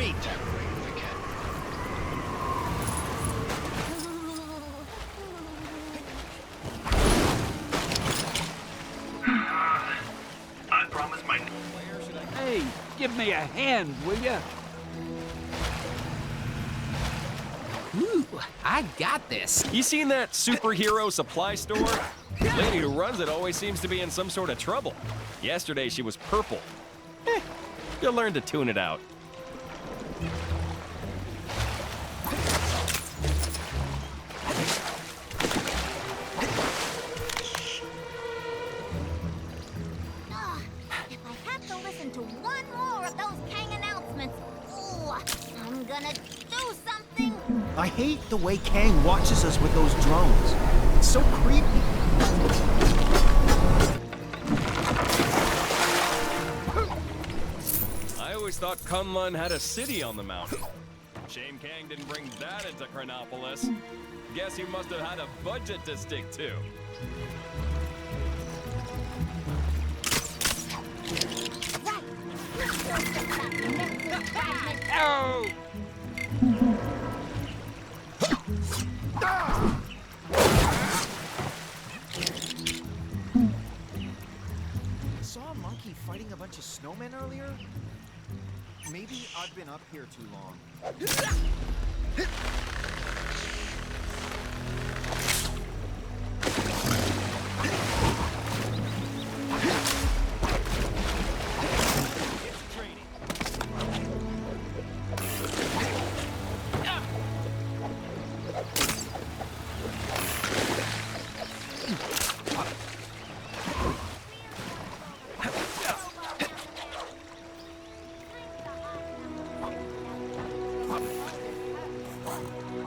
treat. I promise my... Hey, give me a hand, will ya? Ooh, I got this. You seen that superhero supply store? The lady who runs it always seems to be in some sort of trouble. Yesterday she was purple. You'll learn to tune it out. If I have to listen to one more of those Kang announcements, ooh, I'm gonna do something. I hate the way Kang watches us with those drones. It's so creepy. I always thought Kunlun had a city on the mountain. Shame Kang didn't bring that into Chronopolis. Guess he must have had a budget to stick to. Oh! I saw a monkey fighting a bunch of snowmen earlier. Maybe I've been up here too long.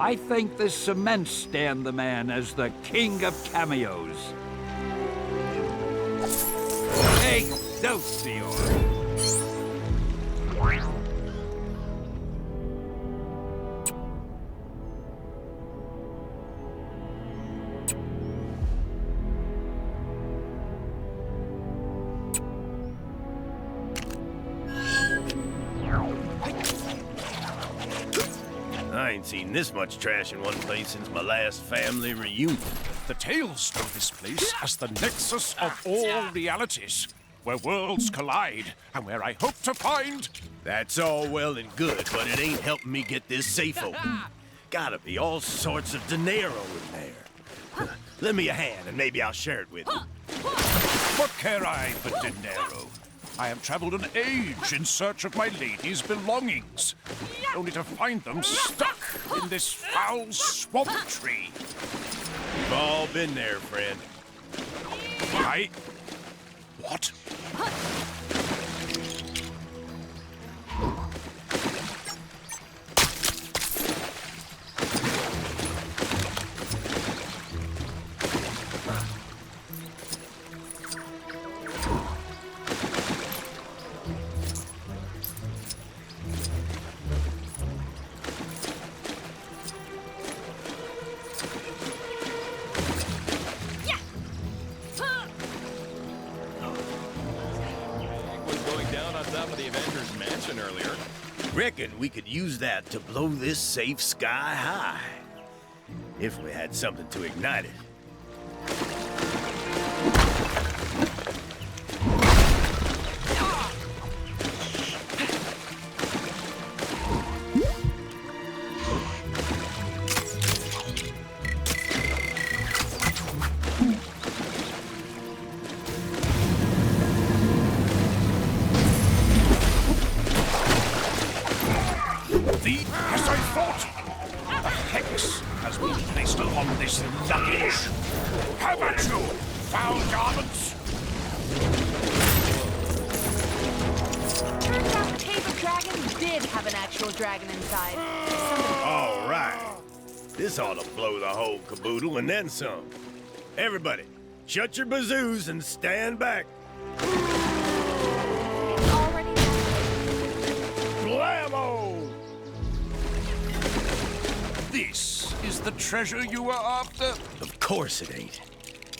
I think this cement stand the man as the king of cameos. Excelsior! I ain't seen this much trash in one place since my last family reunion. The Tales know this place as the nexus of all realities, where worlds collide, and where I hope to find... That's all well and good, but it ain't helping me get this safe open. Gotta be all sorts of dinero in there. Lend me a hand, and maybe I'll share it with you. What care I for dinero? I have traveled an age in search of my lady's belongings, only to find them stuck in this foul swamp tree. We've all been there, friend. What? Earlier. Reckon we could use that to blow this safe sky high. If we had something to ignite it. As I thought, a hex has been placed upon this luggage. How about you, foul garments? Turns out the cave of dragons did have an actual dragon inside. All right. This ought to blow the whole caboodle and then some. Everybody, shut your bazoos and stand back. Already Blammo! This is the treasure you were after? Of course it ain't.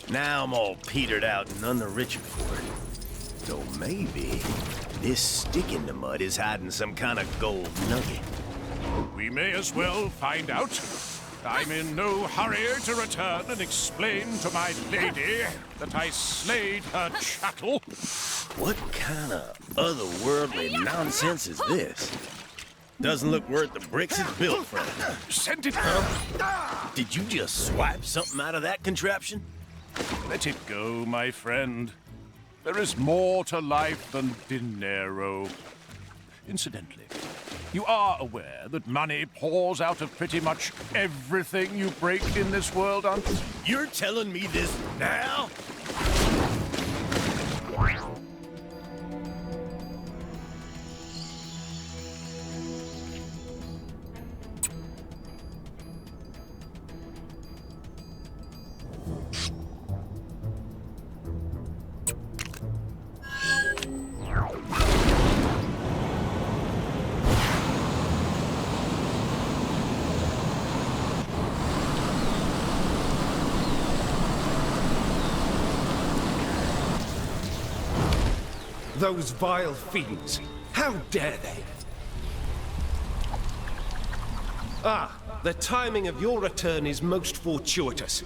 Now I'm all petered out and none the richer for it. So maybe... this stick in the mud is hiding some kind of gold nugget. We may as well find out. I'm in no hurry to return and explain to my lady that I slayed her chattel. What kind of otherworldly nonsense is this? Doesn't look worth the bricks it's built from. Send it. Did you just swipe something out of that contraption? Let it go, my friend. There is more to life than dinero. Incidentally, you are aware that money pours out of pretty much everything you break in this world, aren't you? You're telling me this now? Those vile fiends! How dare they! Ah, the timing of your return is most fortuitous.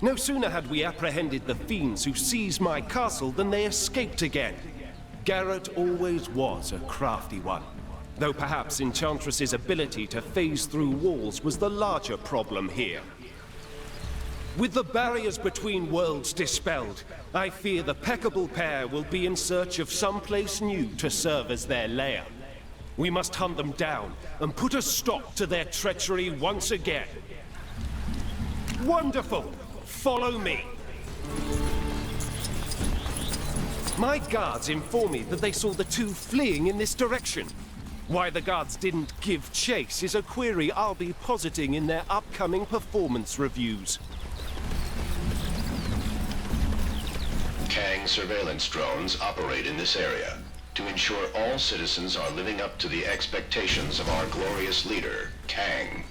No sooner had we apprehended the fiends who seized my castle than they escaped again. Garrett always was a crafty one, though perhaps Enchantress's ability to phase through walls was the larger problem here. With the barriers between worlds dispelled, I fear the peccable pair will be in search of some place new to serve as their lair. We must hunt them down and put a stop to their treachery once again. Wonderful! Follow me! My guards inform me that they saw the two fleeing in this direction. Why the guards didn't give chase is a query I'll be positing in their upcoming performance reviews. Kang surveillance drones operate in this area to ensure all citizens are living up to the expectations of our glorious leader, Kang.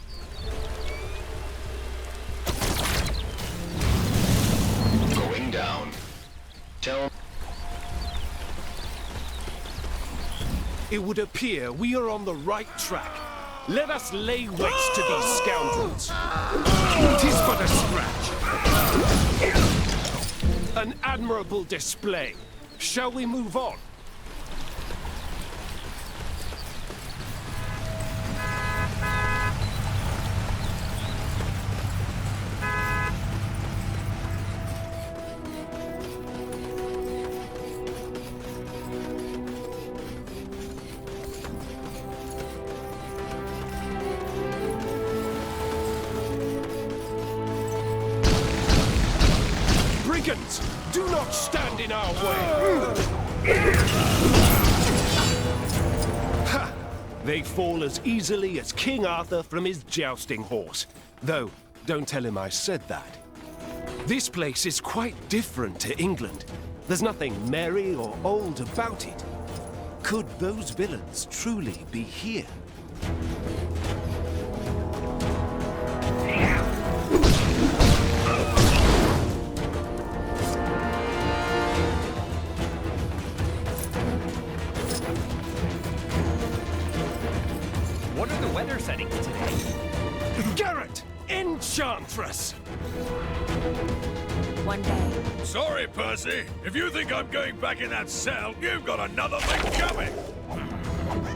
Going down. Tell... It would appear we are on the right track. Let us lay waste to these scoundrels. It is but a scratch. An admirable display. Shall we move on? Brigands! Do not stand in our way! Ha! They fall as easily as King Arthur from his jousting horse. Though, don't tell him I said that. This place is quite different to England. There's nothing merry or old about it. Could those villains truly be here? What are the weather settings today? Garrett! Enchantress! One day. Sorry, Percy. If you think I'm going back in that cell, you've got another thing coming.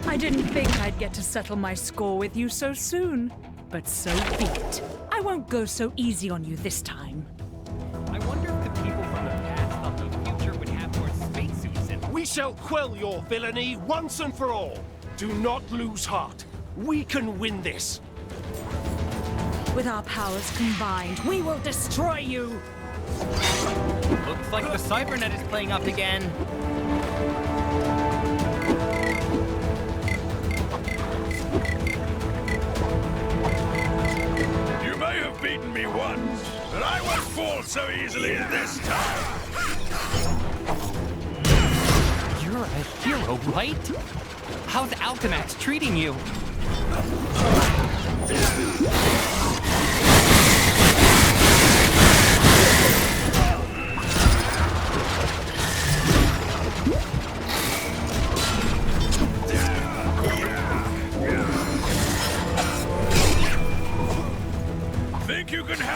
I didn't think I'd get to settle my score with you so soon. But so be it. I won't go so easy on you this time. I wonder if the people from the past thought the future would have more spacesuits in. We shall quell your villainy once and for all. Do not lose heart. We can win this. With our powers combined, we will destroy you! Looks like the cybernet is playing up again. You may have beaten me once, but I won't fall so easily this time. You're a hero, right? How's Alchemax treating you?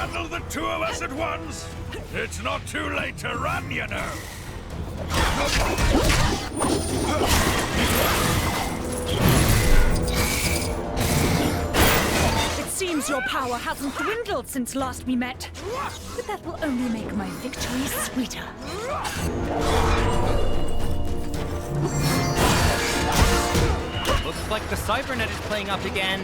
handle the two of us at once? It's not too late to run, you know. It seems your power hasn't dwindled since last we met. But that will only make my victory sweeter. Looks like the cybernet is playing up again.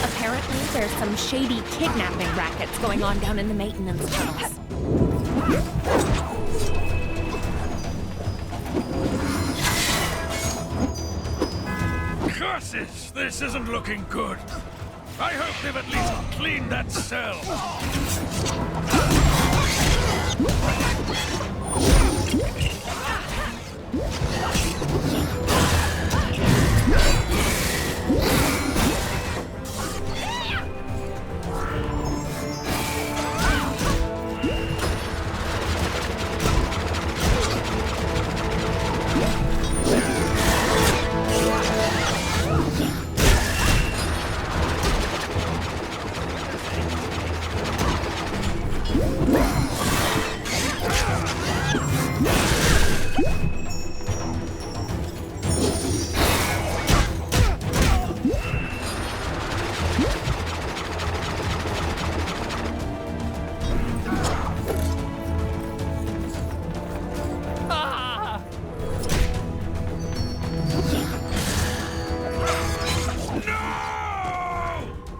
Apparently, there's some shady kidnapping rackets going on down in the maintenance tunnels. Curses! This isn't looking good. I hope they've at least cleaned that cell.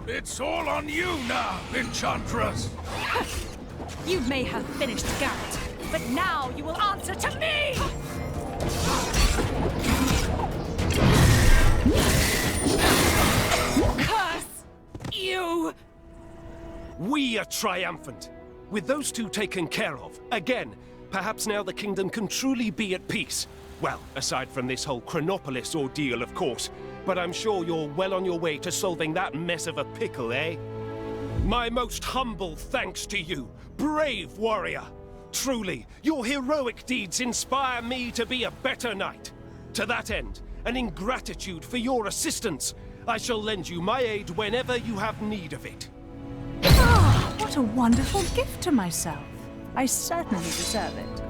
It's all on you now, Enchantress! You may have finished Garrett, but now you will answer to me! Curse you! We are triumphant. With those two taken care of, again, perhaps now the kingdom can truly be at peace. Well, aside from this whole Chronopolis ordeal, of course. But I'm sure you're well on your way to solving that mess of a pickle, eh? My most humble thanks to you, brave warrior. Truly, your heroic deeds inspire me to be a better knight. To that end, and in gratitude for your assistance, I shall lend you my aid whenever you have need of it. Ah, what a wonderful gift to myself. I certainly deserve it.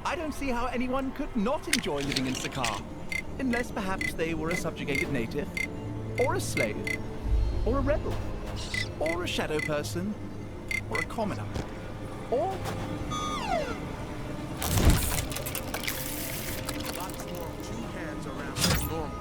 I don't see how anyone could not enjoy living in Sakaar. Unless perhaps they were a subjugated native, or a slave, or a rebel, or a shadow person, or a commoner, or... Lots more two hands around than normal.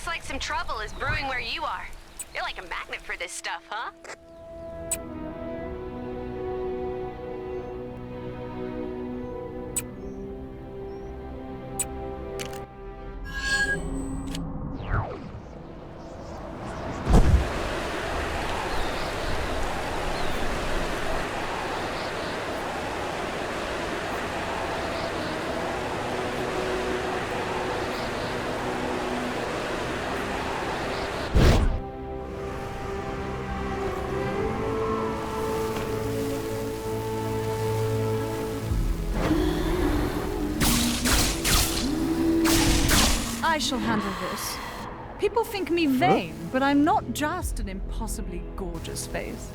Looks like some trouble is brewing where you are. You're like a magnet for this stuff, huh? I shall handle this. People think me vain, but I'm not just an impossibly gorgeous face.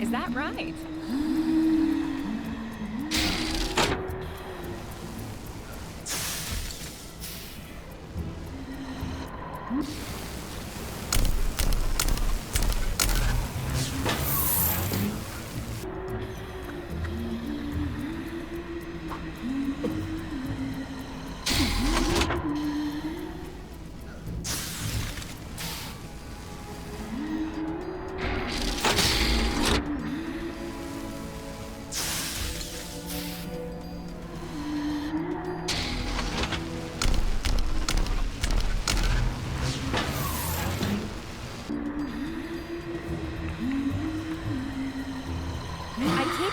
Is that right?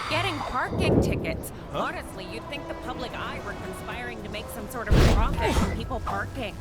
Getting parking tickets. Honestly, you'd think the public eye were conspiring to make some sort of profit from people parking.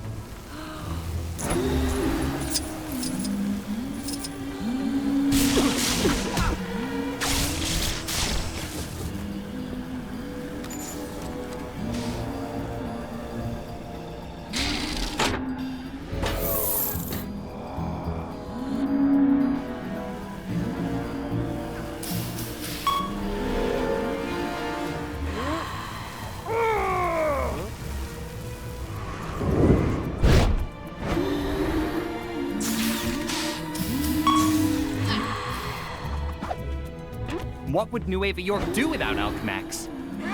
What would Nueva York do without Alchemax?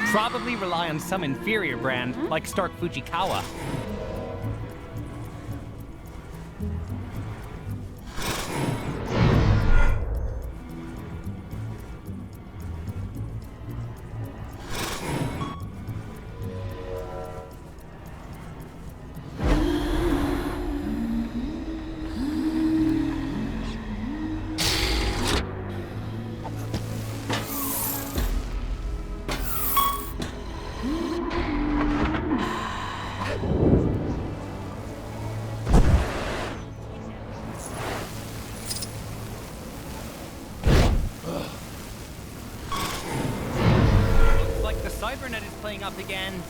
Probably rely on some inferior brand, like Stark Fujikawa. Cybernet is playing up again.